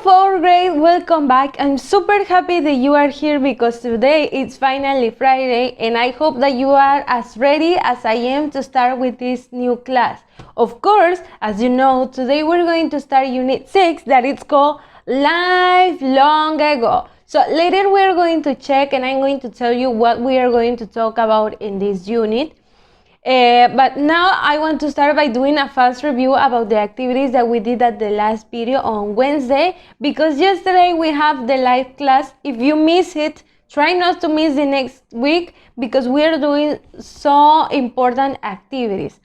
fourth grade, welcome back. I'm super happy that you are here because today it's finally Friday and I hope that you are as ready as I am to start with this new class. Of course, as you know, today we're going to start Unit 6 that it's called Life Long Ago. So later we're going to check and I'm going to tell you what we are going to talk about in this unit. But now I want to start by doing a fast review about the activities that we did at the last video on Wednesday, because yesterday we have the live class. If you miss it, try not to miss the next week because we are doing so important activities.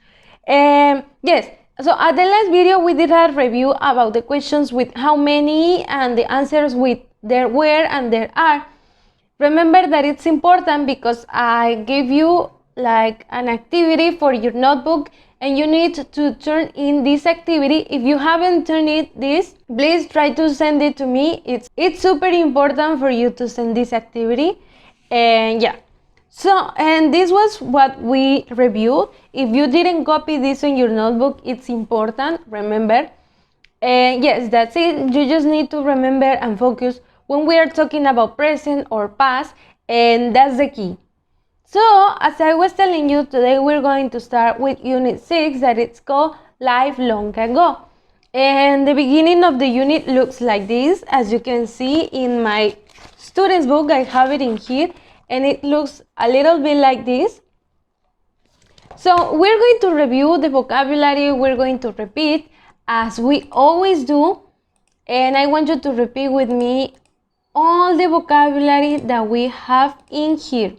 Yes, so at the last video we did a review about the questions with how many and the answers with there were and there are. Remember that it's important because I gave you like an activity for your notebook and you need to turn in this activity. If you haven't turned this, please try to send it to me. It's super important for you to send this activity. And yeah, so and this was what we reviewed. If you didn't copy this in your notebook, it's important, remember. And yes, that's it. You just need to remember and focus when we are talking about present or past, and that's the key. So, as I was telling you, today we're going to start with Unit 6 that it's called Life Long Ago. And the beginning of the unit looks like this. As you can see in my student's book, I have it in here, and it looks a little bit like this. So, we're going to review the vocabulary, we're going to repeat as we always do, and I want you to repeat with me all the vocabulary that we have in here.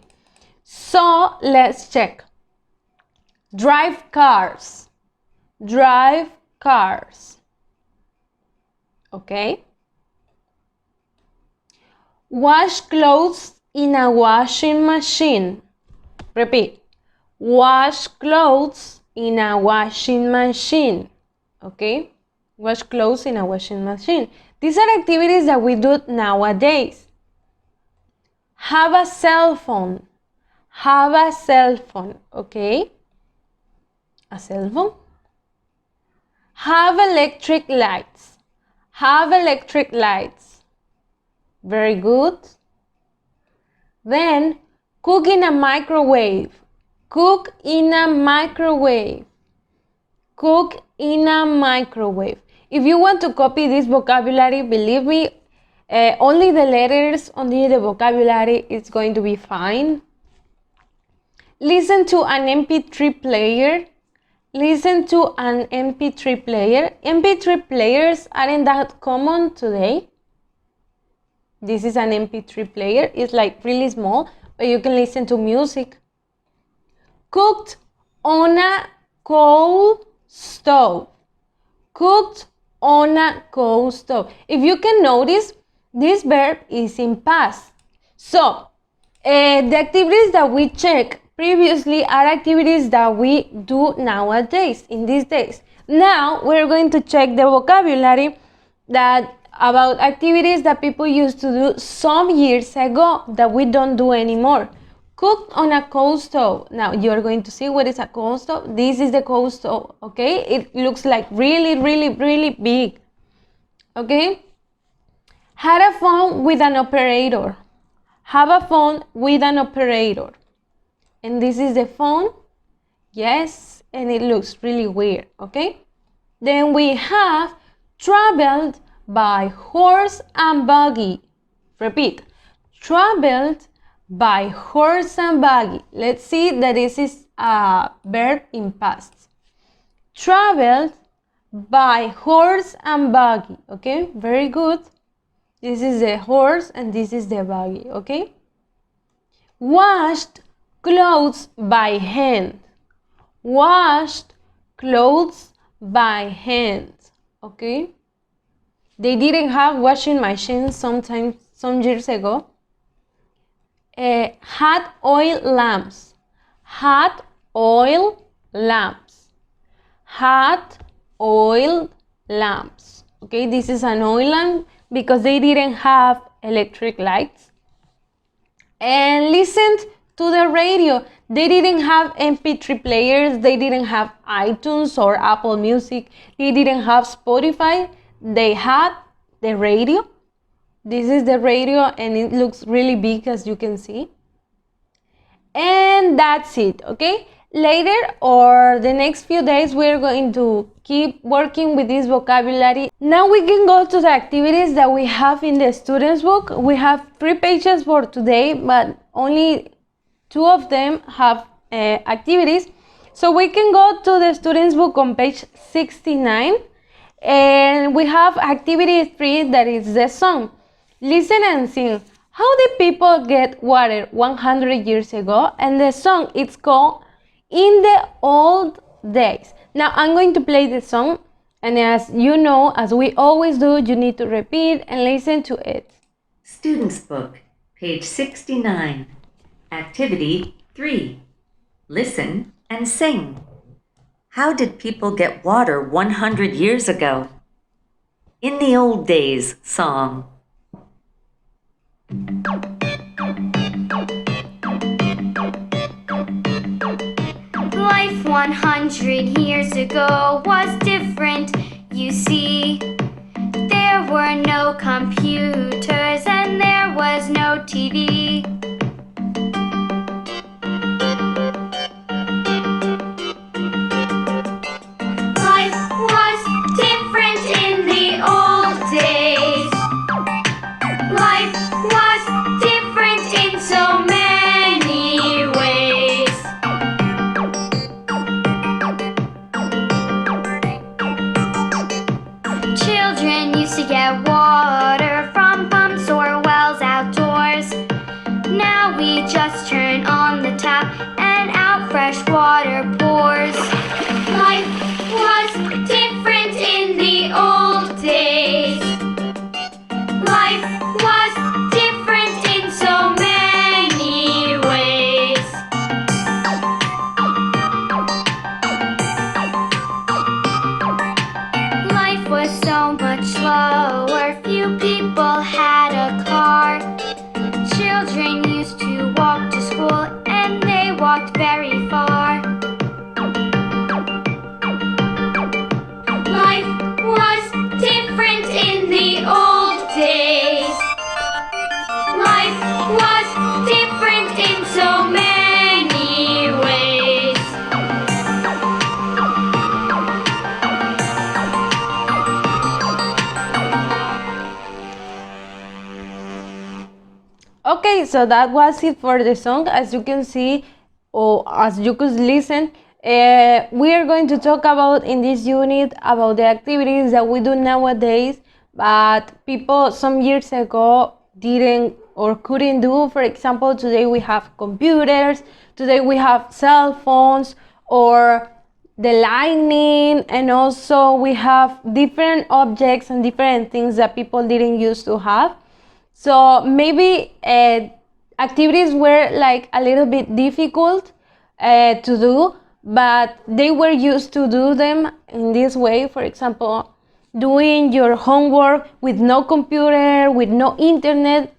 So let's check. Drive cars. Drive cars. Okay. Wash clothes in a washing machine. Repeat. Wash clothes in a washing machine. Okay. Wash clothes in a washing machine. These are activities that we do nowadays. Have a cell phone. Have a cell phone, okay? A cell phone. Have electric lights. Have electric lights. Very good. Then, cook in a microwave. Cook in a microwave. Cook in a microwave. If you want to copy this vocabulary, believe me, only the letters, only the vocabulary is going to be fine. Listen to an MP3 player. Listen to an MP3 player. MP3 players aren't that common today. This is an MP3 player. It's like really small, but you can listen to music. Cooked on a coal stove. Cooked on a coal stove. If you can notice, this verb is in past. So, the activities that we check previously are activities that we do nowadays, in these days. Now, we're going to check the vocabulary that about activities that people used to do some years ago that we don't do anymore. Cooked on a coal stove. Now, you're going to see what is a coal stove. This is the coal stove, okay? It looks like really big, okay? Had a phone with an operator. Have a phone with an operator. And this is the phone. Yes, and it looks really weird, okay? Then we have traveled by horse and buggy. Repeat. Traveled by horse and buggy. Let's see that this is a verb in past. Traveled by horse and buggy. Okay, very good. This is the horse and this is the buggy. Okay. Washed clothes by hand. Washed clothes by hand. Okay. They didn't have washing machines some years ago. Hot oil lamps. Hot oil lamps. Hot oil lamps. Okay, this is an oil lamp because they didn't have electric lights. And listened to the radio. They didn't have MP3 players. They didn't have iTunes or Apple Music. They didn't have Spotify. They had the radio. This is the radio and it looks really big, as you can see. And that's it, okay? Later or the next few days we're going to keep working with this vocabulary. Now we can go to the activities that we have in the students book. We have 3 pages for today, but only 2 of them have activities. So we can go to the students book on page 69 and we have activity 3, that is the song. Listen and sing. How did people get water 100 years ago? And the song, it's called In the Old Days. Now I'm going to play the song, and as you know, as we always do, you need to repeat and listen to it. Students Book, page 69. Activity 3. Listen and sing. How did people get water 100 years ago? In the Old Days song. Life 100 years ago was different, you see. There were no computers and there was no TV. Life was different in the old days. Life was different in so many ways. Children used to get water from pumps or wells outdoors. Now we just turn on the tap and out fresh water pours. Life was different in the old days. Life was different in so many ways. Life was so much slower, few people had a car. Children used to walk to school and they walked very far. Life was different in the old days. Life was different in so many ways. Okay, so that was it for the song. As you can see, or as you could listen, we are going to talk about in this unit about the activities that we do nowadays, but people some years ago didn't or couldn't do. For example, today we have computers, today we have cell phones or the lightning, and also we have different objects and different things that people didn't used to have. So maybe activities were like a little bit difficult to do, but they were used to do them in this way. For example, doing your homework with no computer, with no internet.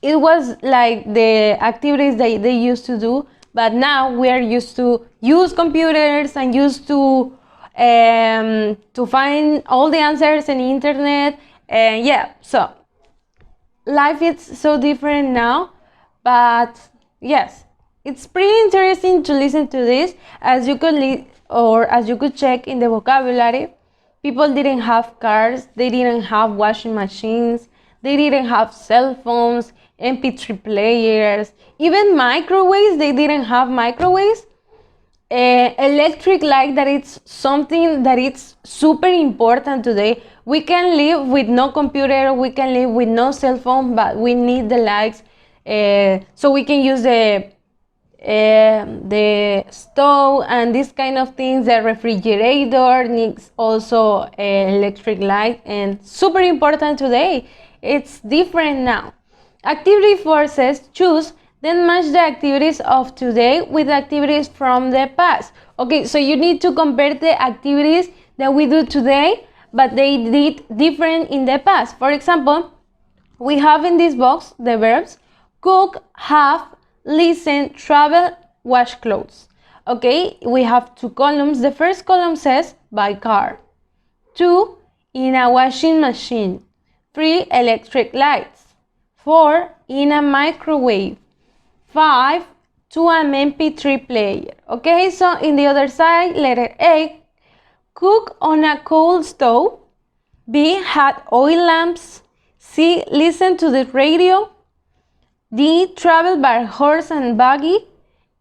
It was like the activities that they used to do, but now we are used to use computers and used to find all the answers in the internet. And yeah, so life is so different now, but yes, it's pretty interesting to listen to this. As you could as you could check in the vocabulary, people didn't have cars, they didn't have washing machines, they didn't have cell phones, MP3 players, even microwaves. They didn't have microwaves. Electric light, that it's something that it's super important today. We can live with no computer, we can live with no cell phone, but we need the lights so we can use the stove and this kind of things. The refrigerator needs also electric light, and super important today. It's different now. Activity 4 says choose, then match the activities of today with activities from the past. Okay, so you need to compare the activities that we do today, but they did different in the past. For example, we have in this box the verbs cook, have, listen, travel, wash clothes. Okay, we have 2 columns. The first column says by car. 2, in a washing machine. 3 electric lights. 4 in a microwave. 5 to an MP3 player. Okay, so in the other side, letter A, cook on a coal stove. B, had oil lamps. C, listen to the radio. D, travel by horse and buggy.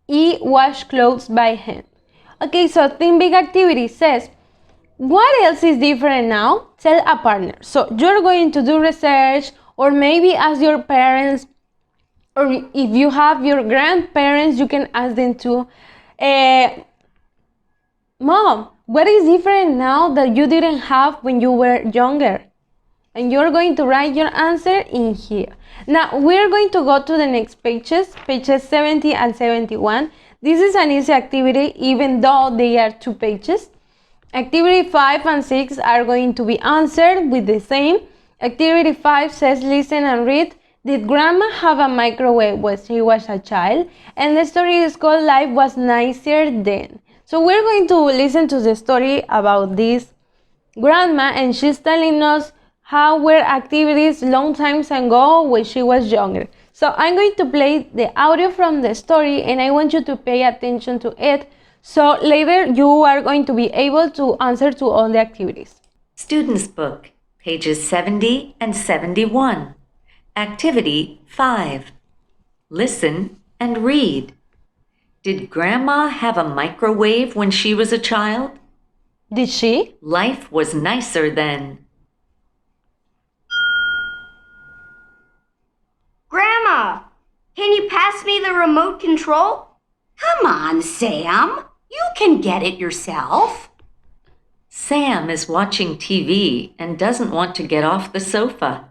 E, wash clothes by hand. Okay, so Think Big activity says, what else is different now? Tell a partner. So you're going to do research, or maybe ask your parents, or if you have your grandparents, you can ask them to, Mom, what is different now that you didn't have when you were younger? And you're going to write your answer in here. Now we're going to go to the next pages 70 and 71. This is an easy activity, even though they are 2 pages. Activity 5 and 6 are going to be answered with the same. Activity 5 says, listen and read. Did grandma have a microwave when she was a child? And the story is called Life Was Nicer Then. So we're going to listen to the story about this grandma, and she's telling us how were activities long times ago when she was younger. So I'm going to play the audio from the story, and I want you to pay attention to it. So later you are going to be able to answer to all the activities. Student's Book, pages 70 and 71. Activity 5. Listen and read. Did Grandma have a microwave when she was a child? Did she? Life was nicer then. Grandma, can you pass me the remote control? Come on, Sam. You can get it yourself. Sam is watching TV and doesn't want to get off the sofa.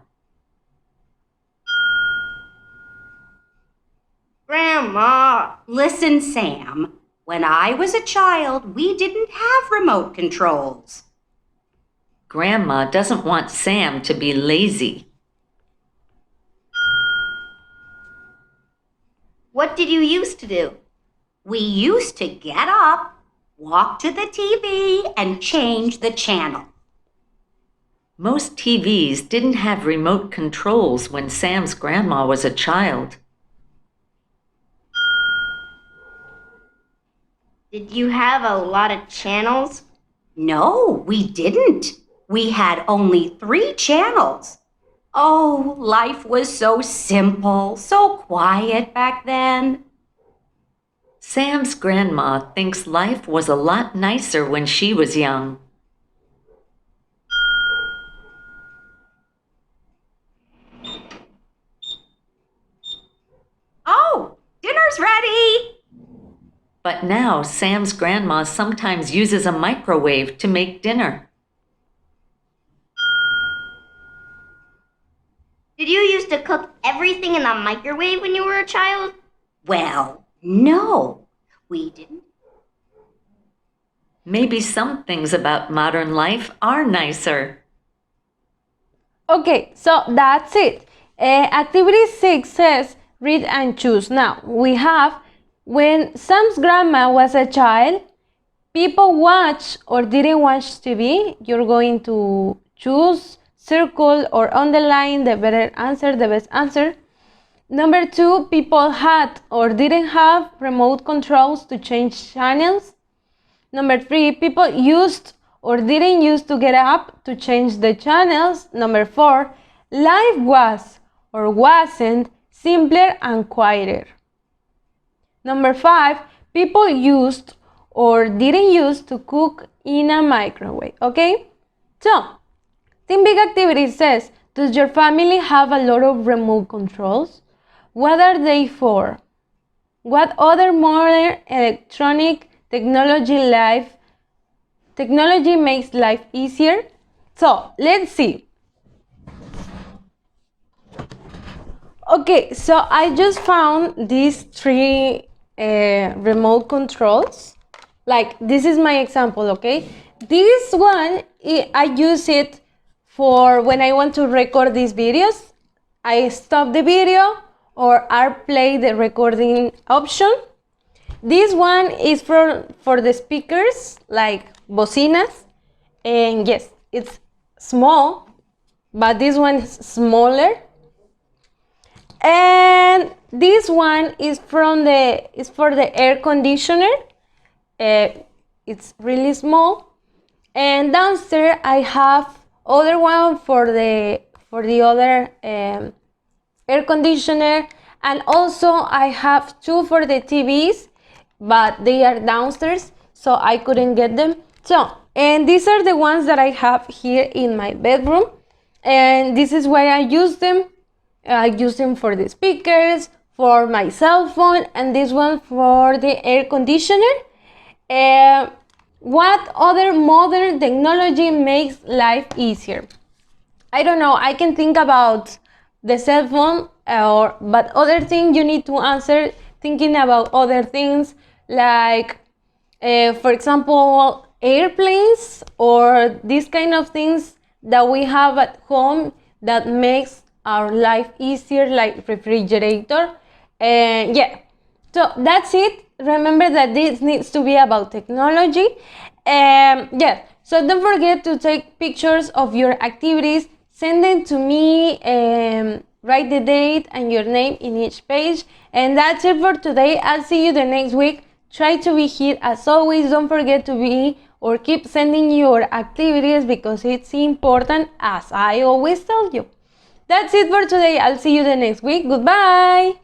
Grandma. Listen, Sam. When I was a child, we didn't have remote controls. Grandma doesn't want Sam to be lazy. What did you used to do? We used to get up, walk to the TV, and change the channel. Most TVs didn't have remote controls when Sam's grandma was a child. Did you have a lot of channels? No, we didn't. We had only 3 channels. Oh, life was so simple, so quiet back then. Sam's grandma thinks life was a lot nicer when she was young. Oh, dinner's ready. But now Sam's grandma sometimes uses a microwave to make dinner. Did you used to cook everything in the microwave when you were a child? Well, no, we didn't. Maybe some things about modern life are nicer. Okay, so that's it. Activity 6 says, read and choose. Now, we have, when Sam's grandma was a child, people watch or didn't watch TV. You're going to choose, circle, or underline the better answer, the best answer. Number 2, people had or didn't have remote controls to change channels. Number 3, people used or didn't use to get up to change the channels. Number 4, life was or wasn't simpler and quieter. Number 5, people used or didn't use to cook in a microwave. Okay? So, Think Big activity says, does your family have a lot of remote controls? What are they for? What other modern electronic technology makes life easier? So, let's see. Okay, so I just found these 3 remote controls. Like, this is my example, okay? This one, I use it for when I want to record these videos. I stop the video or I play the recording option. This one is for the speakers, like bocinas. And yes, it's small, but this one is smaller. And this one is for the air conditioner. It's really small. And downstairs I have other one for the other air conditioner, and also I have two for the TVs, but they are downstairs, so I couldn't get them. So, and these are the ones that I have here in my bedroom, and this is where I use them. I use them for the speakers, for my cell phone, and this one for the air conditioner. What other modern technology makes life easier? I don't know. I can think about the cell phone, but other thing you need to answer thinking about other things like, for example, airplanes or these kind of things that we have at home that makes our life easier, like refrigerator. And yeah, so that's it. Remember that this needs to be about technology. Yeah, so don't forget to take pictures of your activities, send them to me, write the date and your name in each page. And that's it for today. I'll see you the next week. Try to be here as always. Don't forget to be or keep sending your activities because it's important, as I always tell you. That's it for today. I'll see you the next week. Goodbye.